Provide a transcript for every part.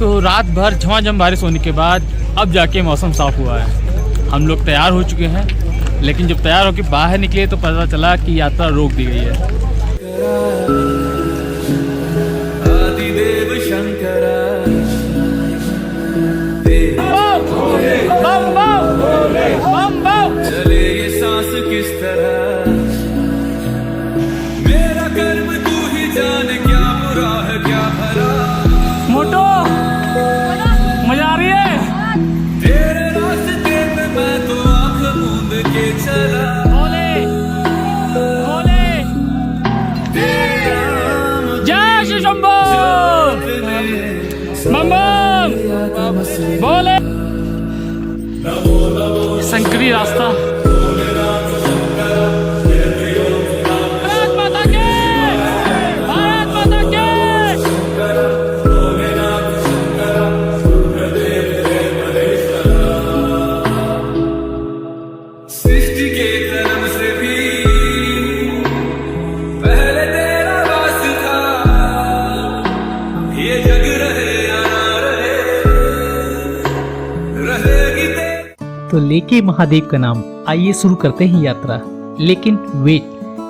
तो रात भर झमाझम बारिश होने के बाद अब जाके मौसम साफ़ हुआ है। हम लोग तैयार हो चुके हैं, लेकिन जब तैयार होकर बाहर निकले तो पता चला कि यात्रा रोक दी गई है। आदिदेव शंकरा चले ये सांस किस तरह, मेरा कर्म तू ही जाने, क्या बुरा है क्या भला। मोटो मजा आ रही है तेरे रास्ते पे, मैं तो आंख मूंद के चला। भोले भोले जय श्री शंभो बम बम भोले। संकरी रास्ता तो लेके महादेव का नाम, आइए शुरू करते हैं यात्रा। लेकिन वेट,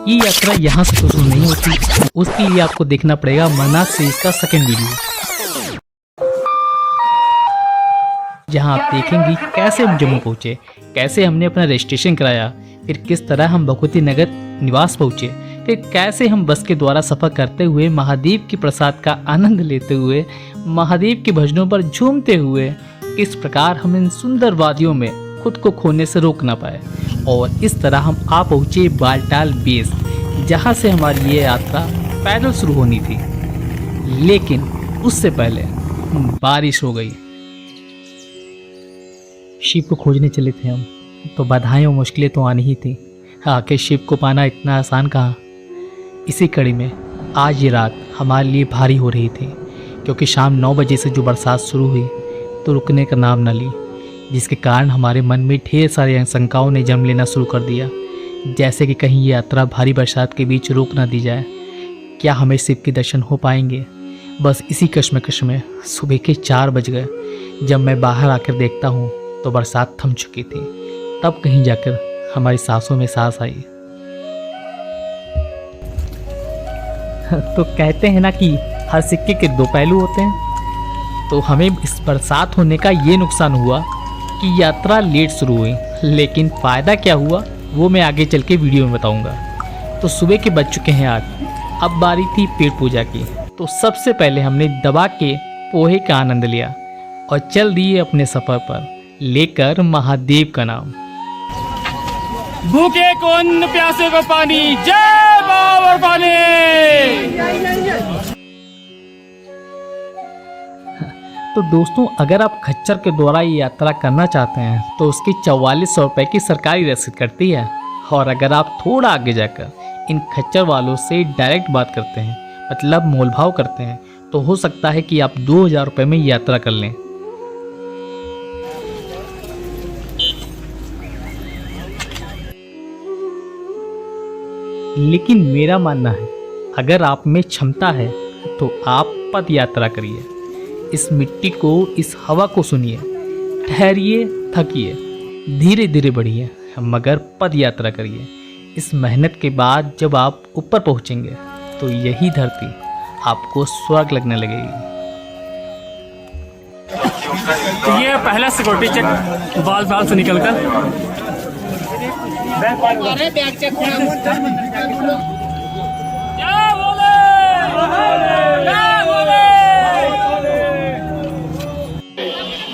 ये यात्रा यहाँ से तो शुरू नहीं होती, उसके लिए आपको देखना पड़ेगा अमरनाथ से इसका सेकंड वीडियो, जहाँ आप देखेंगे कैसे हम जम्मू पहुँचे, कैसे हमने अपना रजिस्ट्रेशन कराया, फिर किस तरह हम भगवती नगर निवास पहुँचे, फिर कैसे हम बस के द्वारा सफ़र करते हुए महादेव के प्रसाद का आनंद लेते हुए, महादेव के भजनों पर झूमते हुए, किस प्रकार हम इन सुंदर वादियों में खुद को खोने से रोक ना पाए, और इस तरह हम आ पहुँचे बालटाल बेस, जहाँ से हमारी ये यात्रा पैदल शुरू होनी थी। लेकिन उससे पहले बारिश हो गई। शिव को खोजने चले थे हम, तो बाधाएं और मुश्किलें तो आनी ही थी। आखिर शिव को पाना इतना आसान कहाँ। इसी कड़ी में आज ये रात हमारे लिए भारी हो रही थी, क्योंकि शाम 9 बजे से जो बरसात शुरू हुई तो रुकने का नाम न ली, जिसके कारण हमारे मन में ढेर सारी आशंकाओं ने जन्म लेना शुरू कर दिया, जैसे कि कहीं ये यात्रा भारी बरसात के बीच रोक ना दी जाए। क्या हमें शिव के दर्शन हो पाएंगे? बस इसी कश्मकश में सुबह के 4 बज गए। जब मैं बाहर आकर देखता हूँ तो बरसात थम चुकी थी। तब कहीं जाकर हमारी सांसों में सांस आई। तो कहते हैं ना कि हर सिक्के के 2 पहलू होते हैं। तो हमें इस बरसात होने का ये नुकसान हुआ कि यात्रा लेट शुरू हुई, लेकिन फ़ायदा क्या हुआ वो मैं आगे चल के वीडियो में बताऊंगा। तो सुबह के बज चुके हैं 8, अब बारी थी पेट पूजा की। तो सबसे पहले हमने दबा के पोहे का आनंद लिया और चल दिए अपने सफ़र पर, लेकर महादेव का नाम। भूखे को अन्न, प्यासे को पानी, जय बाबा पानी। तो दोस्तों, अगर आप खच्चर के द्वारा ये यात्रा करना चाहते हैं तो उसकी 4400 रुपये की सरकारी रसीद कटती है। और अगर आप थोड़ा आगे जाकर इन खच्चर वालों से डायरेक्ट बात करते हैं, मतलब मोलभाव करते हैं, तो हो सकता है कि आप 2000 रुपये में यात्रा कर लें। लेकिन मेरा मानना है, अगर आप में क्षमता है तो आप पद यात्रा करिए। इस मिट्टी को, इस हवा को सुनिए, ठहरिए, थकिए, धीरे धीरे बढ़िए, मगर पद यात्रा करिए। इस मेहनत के बाद जब आप ऊपर पहुंचेंगे तो यही धरती आपको स्वर्ग लगने लगेगी। ये पहला सिक्योरिटी चेक बाल से निकलकर बैग चेक।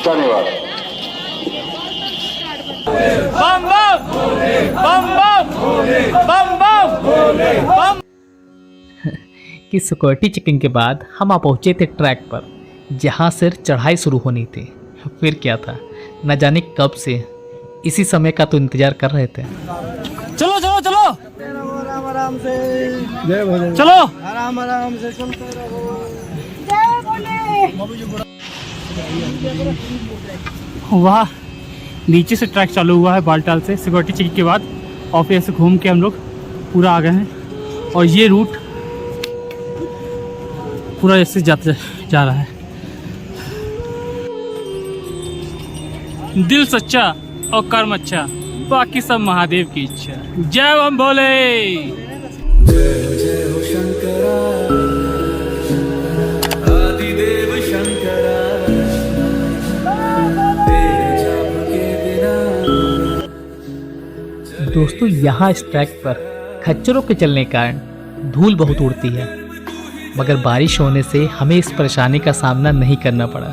धन्यवाद। बम बम बम बम बम। कि सिक्योरिटी चेकिंग के बाद हम आ पहुंचे थे ट्रैक पर, जहां से चढ़ाई शुरू होनी थी। फिर क्या था, न जाने कब से इसी समय का तो इंतजार कर रहे थे। चलो चलो चलो, आराम से जय भोले, चलो आराम से चलते रहो। वाह, नीचे से ट्रैक चालू हुआ है बालटाल से सिक्योरिटी चेक के बाद, और फिर ऐसे घूम के हम लोग पूरा आ गए हैं। और ये रूट पूरा ऐसे जाता जा रहा है। दिल सच्चा और कर्म अच्छा, बाकी सब महादेव की इच्छा। जय बम भोले। जय हो शंकरा, आदिदेव शंकरा, तेरे जाप के बिना। दोस्तों यहाँ इस ट्रैक पर खच्चरों के चलने के कारण धूल बहुत उड़ती है, मगर बारिश होने से हमें इस परेशानी का सामना नहीं करना पड़ा।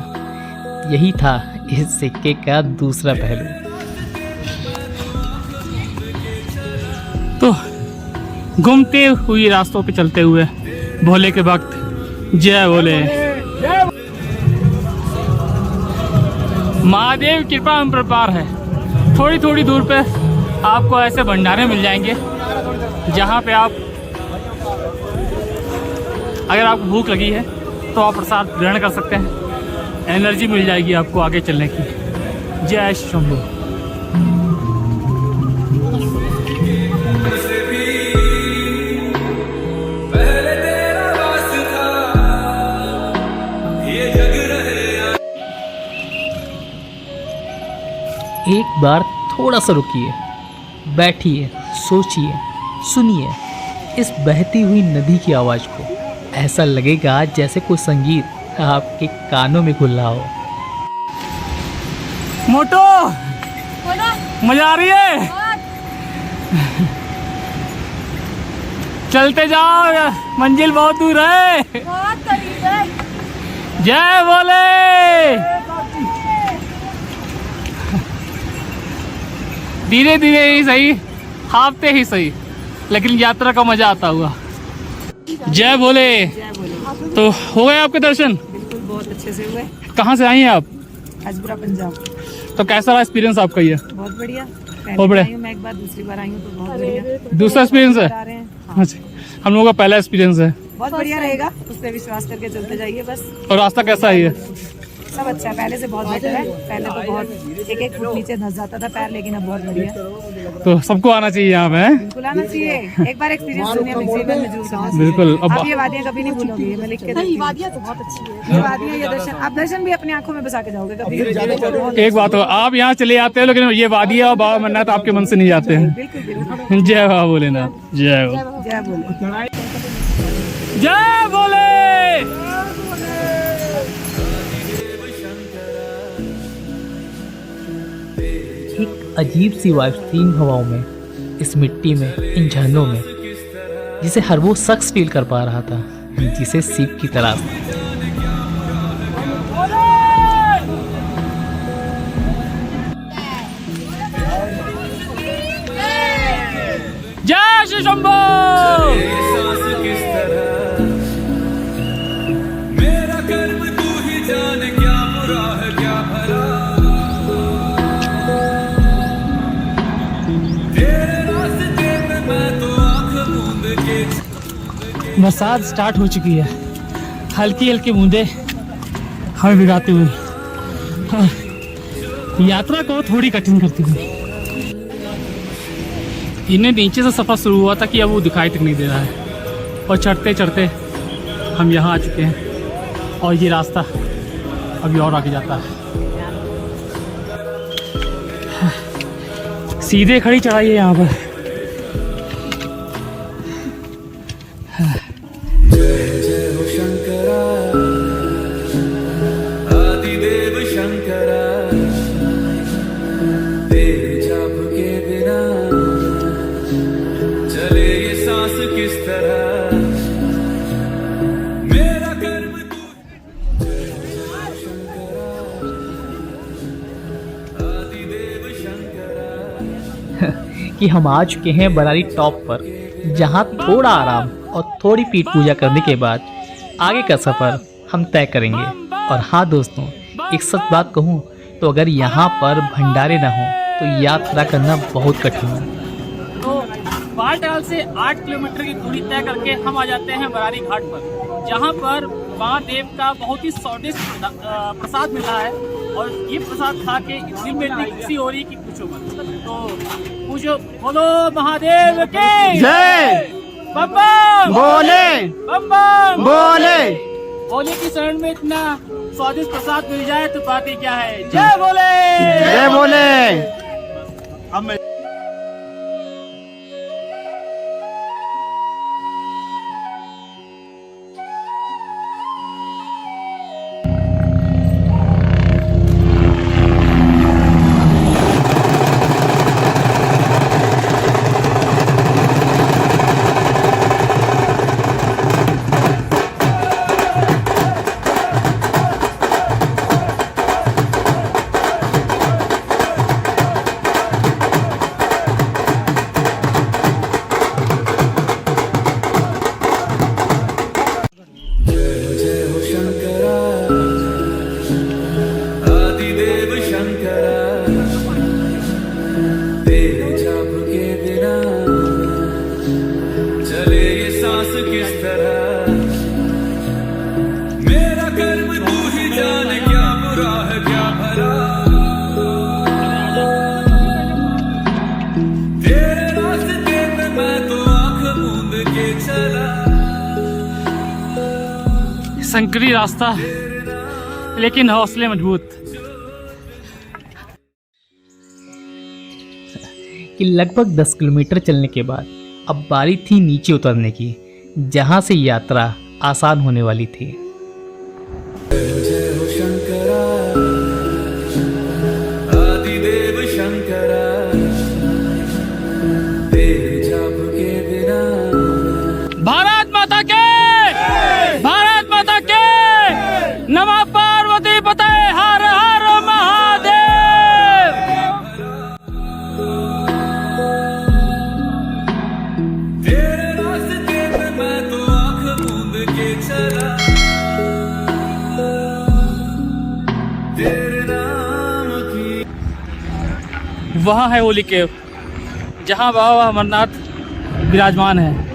यही था इस सिक्के का दूसरा पहलू। तो घूमते हुए रास्तों पे चलते हुए भोले के वक्त जय भोले। महादेव की कृपा हम पर पार है। थोड़ी थोड़ी दूर पे आपको ऐसे भंडारे मिल जाएंगे जहाँ पे आप, अगर आपको भूख लगी है तो आप प्रसाद ग्रहण कर सकते हैं। एनर्जी मिल जाएगी आपको आगे चलने की। जय शंभू। एक बार थोड़ा सा रुकिए, बैठिए, सोचिए, सुनिए इस बहती हुई नदी की आवाज़ को। ऐसा लगेगा जैसे कोई संगीत आपके कानों में घुल रहा हो। मोटो, मजा आ रही है? चलते जाओ, मंजिल बहुत दूर है। जय भोले। धीरे धीरे ही सही, हाफते ही सही, लेकिन यात्रा का मजा आता हुआ। जय भोले। तो हो गए आपके दर्शन? बिल्कुल, बहुत अच्छे से हुए। कहाँ से आई हैं आप? हजपुरा पंजाब। तो कैसा रहा एक्सपीरियंस आपका ये? बहुत बढ़िया। बहुत बढ़िया। आई हूँ मैं, एक बार दूसरी बार आई हूँ तो बहुत बढ़िया। दूसरा एक्सपीरियंस है? बता रहे हैं। हाँ, अच्छा, हम लोगों का पहला एक्सपीरियंस है। बहुत बढ़िया रहेगा, उस पर विश्वास करके चलते जाइए बस। और रास्ता कैसा है ये? सब अच्छा है, पहले से बहुत बेटर है। पहले तो बहुत एक फुट नीचे धंस जाता था पैर, लेकिन अब बहुत बढ़िया। तो सबको आना चाहिए यहाँ पे। बिल्कुल आना चाहिए, एक बार एक्सपीरियंस दुनिया में जरूर करना चाहिए। बिल्कुल। आप ये वादियाँ कभी नहीं भूलोगे, ये मैं लिख के देती हूँ। वादियाँ तो बहुत अच्छी है, ये वादियाँ, ये दर्शन, आप दर्शन भी अपनी आंखों में बसा के जाओगे कभी। एक बात हो, आप यहाँ चले आते हैं लेकिन ये वादियाँ और बाबा अमरनाथ आपके मन से नहीं जाते हैं। बिल्कुल बिल्कुल। जय बाबा भोलेनाथ। जय हो। जय बोले। जय भोले। एक अजीब सी वाइब थी इन हवाओं में, इस मिट्टी में, इन झरनों में, जिसे हर वो शख्स फील कर पा रहा था जिसे सीप की तलाश थी। जय श्री शंभू। ये सांस किस तरह, मेरा कर्म तू ही जाने, क्या बुरा है क्या भला। तेरे रास्ते पे मैं तो आंख मूंद के। बरसात स्टार्ट हो चुकी है, हल्की हल्की बूंदे हमें भिगाती हुई, यात्रा को थोड़ी कठिन करती हुई। इन्हें नीचे से सफ़र शुरू हुआ था कि अब वो दिखाई तक नहीं दे रहा है, और चढ़ते चढ़ते हम यहाँ आ चुके हैं, और ये रास्ता अभी और आगे जाता है। सीधे खड़ी चढ़ाई है यहाँ पर। जय जय हो शंकरा, आदिदेव शंकरा, तेरे जाप के बिना चले ये सांस किस तरह, मेरा कर्म तू। जय जय हो शंकरा, आदिदेव शंकरा। कि हम आ चुके हैं बरारी टॉप पर, जहाँ थोड़ा आराम और थोड़ी पीठ पूजा करने के बाद आगे का सफ़र हम तय करेंगे। और हाँ दोस्तों, एक सच बात कहूँ तो अगर यहाँ पर भंडारे ना हो तो यात्रा करना बहुत कठिन है। तो बालटाल से 8 किलोमीटर की दूरी तय करके हम आ जाते हैं बरारी घाट पर, जहाँ पर महादेव का बहुत ही स्वादिष्ट प्रसाद मिला है। और ये प्रसाद खा के दिल में इतनी खुशी हो रही है कि पूछो मत। तो पूछो, बोलो महादेव के जय बम बम बोले बम बम बोले। होली की शरण में इतना स्वादिष्ट प्रसाद मिल जाए तो बात ही क्या है। जय बोले, जय बोले। आदिदेव शंकरा, तेरे जाप के बिना चले ये सांस किस तरह। मेरा कर्म तू ही जाने, क्या बुरा है क्या भला। तेरे रास्ते पे मैं तो आंख मूंद के चला। संकरी रास्ता लेकिन हौसले मजबूत। कि लगभग 10 किलोमीटर चलने के बाद अब बारी थी नीचे उतरने की, जहां से यात्रा आसान होने वाली थी। जय हो शंकरा, आदिदेव शंकरा, तेरे जाप के बिना। भारत माता के, भारत माता के, नमः पार्वती पते, हर हर महादेव। तेरे रास्ते पे मैं तो आंख मूंद के चला। तेरे नाम की वहाँ है होली केव, जहाँ बाबा अमरनाथ विराजमान है।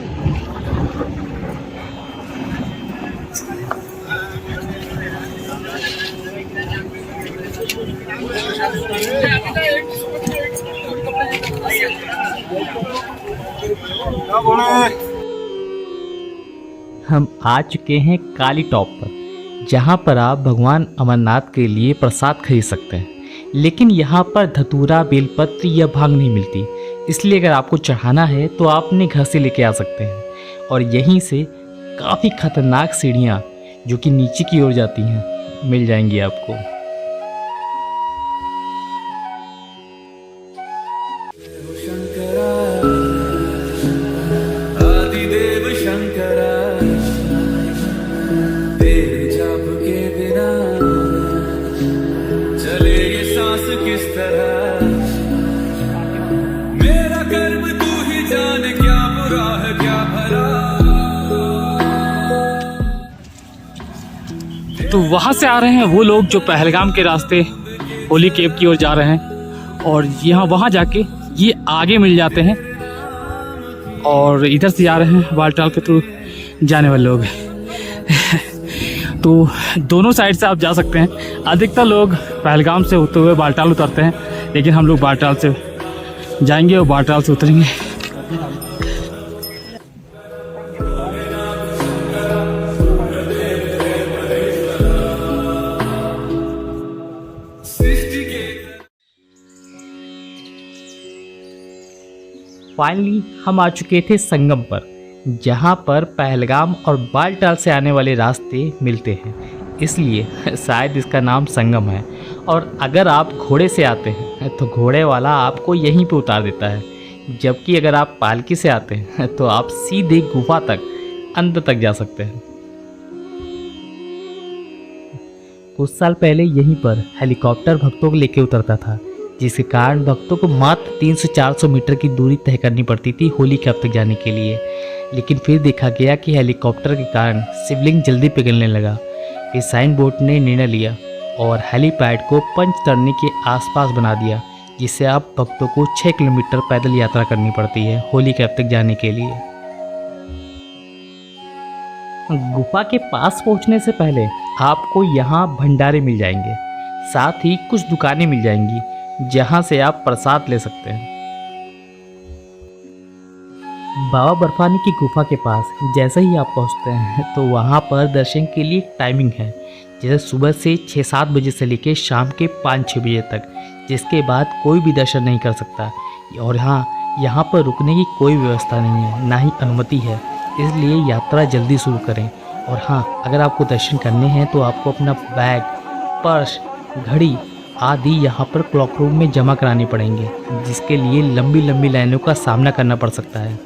हम आ चुके हैं काली टॉप पर, जहाँ पर आप भगवान अमरनाथ के लिए प्रसाद खरीद सकते हैं। लेकिन यहाँ पर धतूरा, बेलपत्र या भांग नहीं मिलती, इसलिए अगर आपको चढ़ाना है तो आप अपने घर से लेके आ सकते हैं। और यहीं से काफ़ी खतरनाक सीढ़ियाँ जो कि नीचे की ओर जाती हैं मिल जाएंगी आपको। शंकरा, आदिदेव शंकरा, तेरे जाप के बिना चले ये सांस किस तरह। मेरा कर्म तू ही जाने, क्या बुरा है क्या भला। तो वहाँ से आ रहे हैं वो लोग जो पहलगाम के रास्ते होली केव की ओर जा रहे हैं, और यहाँ वहाँ जाके ये आगे मिल जाते हैं। और इधर से आ रहे हैं बालटाल के थ्रू जाने वाले लोग। तो दोनों साइड से आप जा सकते हैं। अधिकतर लोग पहलगाम से होते हुए बालटाल उतरते हैं, लेकिन हम लोग बालटाल से जाएंगे और बालटाल से उतरेंगे। फाइनली हम आ चुके थे संगम पर, जहाँ पर पहलगाम और बालटाल से आने वाले रास्ते मिलते हैं, इसलिए शायद इसका नाम संगम है। और अगर आप घोड़े से आते हैं तो घोड़े वाला आपको यहीं पे उतार देता है, जबकि अगर आप पालकी से आते हैं तो आप सीधे गुफा तक अंदर तक जा सकते हैं। कुछ साल पहले यहीं पर हेलीकॉप्टर भक्तों को लेकर उतरता था, जिसके कारण भक्तों को मात्र 300-400 मीटर की दूरी तय करनी पड़ती थी होली केव तक जाने के लिए। लेकिन फिर देखा गया कि हेलीकॉप्टर के कारण शिवलिंग जल्दी पिघलने लगा। फिर साइन बोट ने निर्णय लिया और हेलीपैड को पंचतरणी के आसपास बना दिया, जिससे अब भक्तों को 6 किलोमीटर पैदल यात्रा करनी पड़ती है होली केव तक जाने के लिए। गुफा के पास पहुंचने से पहले आपको यहाँ भंडारे मिल जाएंगे, साथ ही कुछ दुकानें मिल जाएंगी जहां से आप प्रसाद ले सकते हैं। बाबा बर्फानी की गुफा के पास जैसे ही आप पहुंचते हैं तो वहां पर दर्शन के लिए टाइमिंग है, जैसे सुबह से 6-7 बजे से लेकर शाम के 5-6 बजे तक, जिसके बाद कोई भी दर्शन नहीं कर सकता। और हाँ, यहाँ पर रुकने की कोई व्यवस्था नहीं है, ना ही अनुमति है, इसलिए यात्रा जल्दी शुरू करें। और हाँ, अगर आपको दर्शन करने हैं तो आपको अपना बैग, पर्स, घड़ी आदि यहाँ पर क्लॉक रूम में जमा कराने पड़ेंगे, जिसके लिए लंबी लंबी लाइनों का सामना करना पड़ सकता है।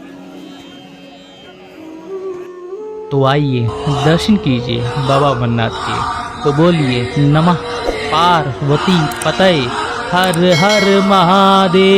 तो आइए दर्शन कीजिए बाबा अमरनाथ के। तो बोलिए नमः पार्वती पतये हर हर महादेव।